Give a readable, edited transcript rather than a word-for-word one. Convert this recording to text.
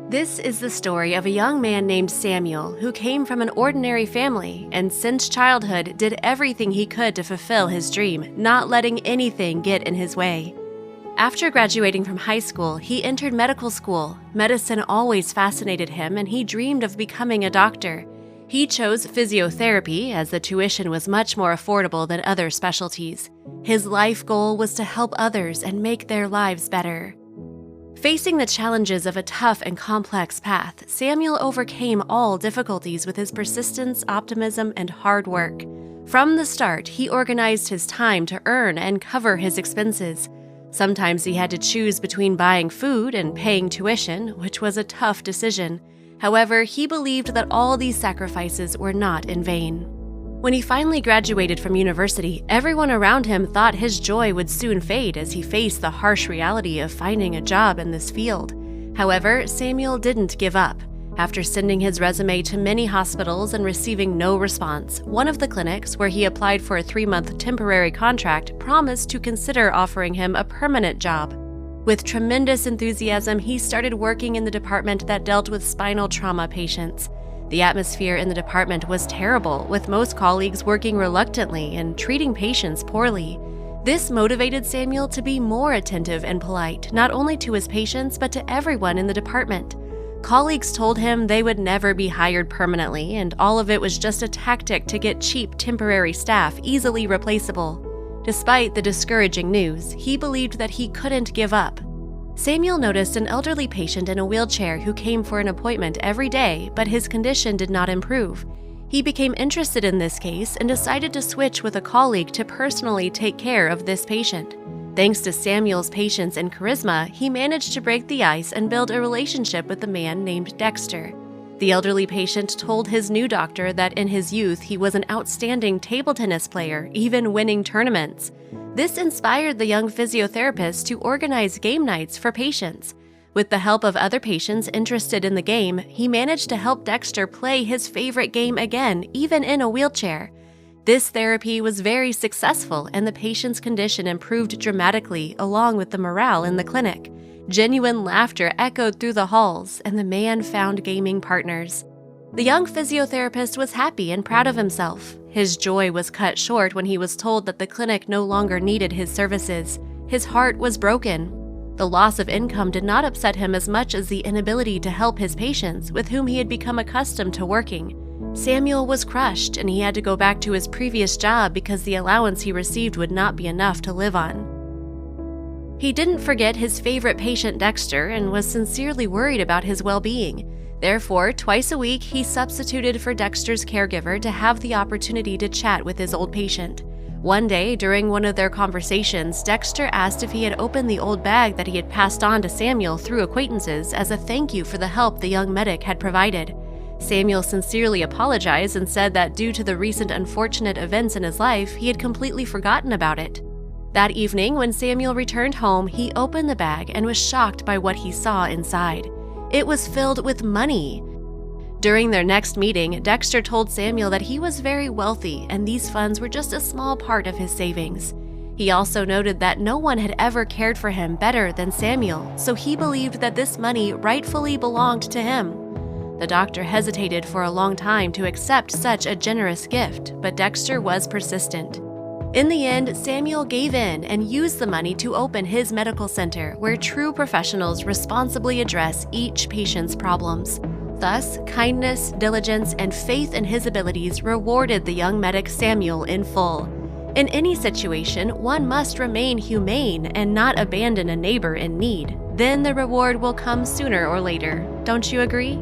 This is the story of a young man named Samuel who came from an ordinary family and since childhood did everything he could to fulfill his dream, not letting anything get in his way. After graduating from high school, he entered medical school. Medicine always fascinated him and he dreamed of becoming a doctor. He chose physiotherapy as the tuition was much more affordable than other specialties. His life goal was to help others and make their lives better. Facing the challenges of a tough and complex path, Samuel overcame all difficulties with his persistence, optimism, and hard work. From the start, he organized his time to earn and cover his expenses. Sometimes he had to choose between buying food and paying tuition, which was a tough decision. However, he believed that all these sacrifices were not in vain. When he finally graduated from university, everyone around him thought his joy would soon fade as he faced the harsh reality of finding a job in this field. However, Samuel didn't give up. After sending his resume to many hospitals and receiving no response, one of the clinics where he applied for a 3-month temporary contract promised to consider offering him a permanent job. With tremendous enthusiasm, he started working in the department that dealt with spinal trauma patients. The atmosphere in the department was terrible, with most colleagues working reluctantly and treating patients poorly. This motivated Samuel to be more attentive and polite, not only to his patients but to everyone in the department. Colleagues told him they would never be hired permanently, and all of it was just a tactic to get cheap temporary staff easily replaceable. Despite the discouraging news, he believed that he couldn't give up. Samuel noticed an elderly patient in a wheelchair who came for an appointment every day, but his condition did not improve. He became interested in this case and decided to switch with a colleague to personally take care of this patient. Thanks to Samuel's patience and charisma, he managed to break the ice and build a relationship with a man named Dexter. The elderly patient told his new doctor that in his youth he was an outstanding table tennis player, even winning tournaments. This inspired the young physiotherapist to organize game nights for patients. With the help of other patients interested in the game, he managed to help Dexter play his favorite game again, even in a wheelchair. This therapy was very successful and the patient's condition improved dramatically along with the morale in the clinic. Genuine laughter echoed through the halls, and the man found gaming partners. The young physiotherapist was happy and proud of himself. His joy was cut short when he was told that the clinic no longer needed his services. His heart was broken. The loss of income did not upset him as much as the inability to help his patients with whom he had become accustomed to working. Samuel was crushed, and he had to go back to his previous job because the allowance he received would not be enough to live on. He didn't forget his favorite patient Dexter and was sincerely worried about his well-being. Therefore, twice a week, he substituted for Dexter's caregiver to have the opportunity to chat with his old patient. One day, during one of their conversations, Dexter asked if he had opened the old bag that he had passed on to Samuel through acquaintances as a thank you for the help the young medic had provided. Samuel sincerely apologized and said that due to the recent unfortunate events in his life, he had completely forgotten about it. That evening, when Samuel returned home, he opened the bag and was shocked by what he saw inside. It was filled with money. During their next meeting, Dexter told Samuel that he was very wealthy and these funds were just a small part of his savings. He also noted that no one had ever cared for him better than Samuel, so he believed that this money rightfully belonged to him. The doctor hesitated for a long time to accept such a generous gift, but Dexter was persistent. In the end, Samuel gave in and used the money to open his medical center where true professionals responsibly address each patient's problems. Thus, kindness, diligence, and faith in his abilities rewarded the young medic Samuel in full. In any situation, one must remain humane and not abandon a neighbor in need. Then the reward will come sooner or later. Don't you agree?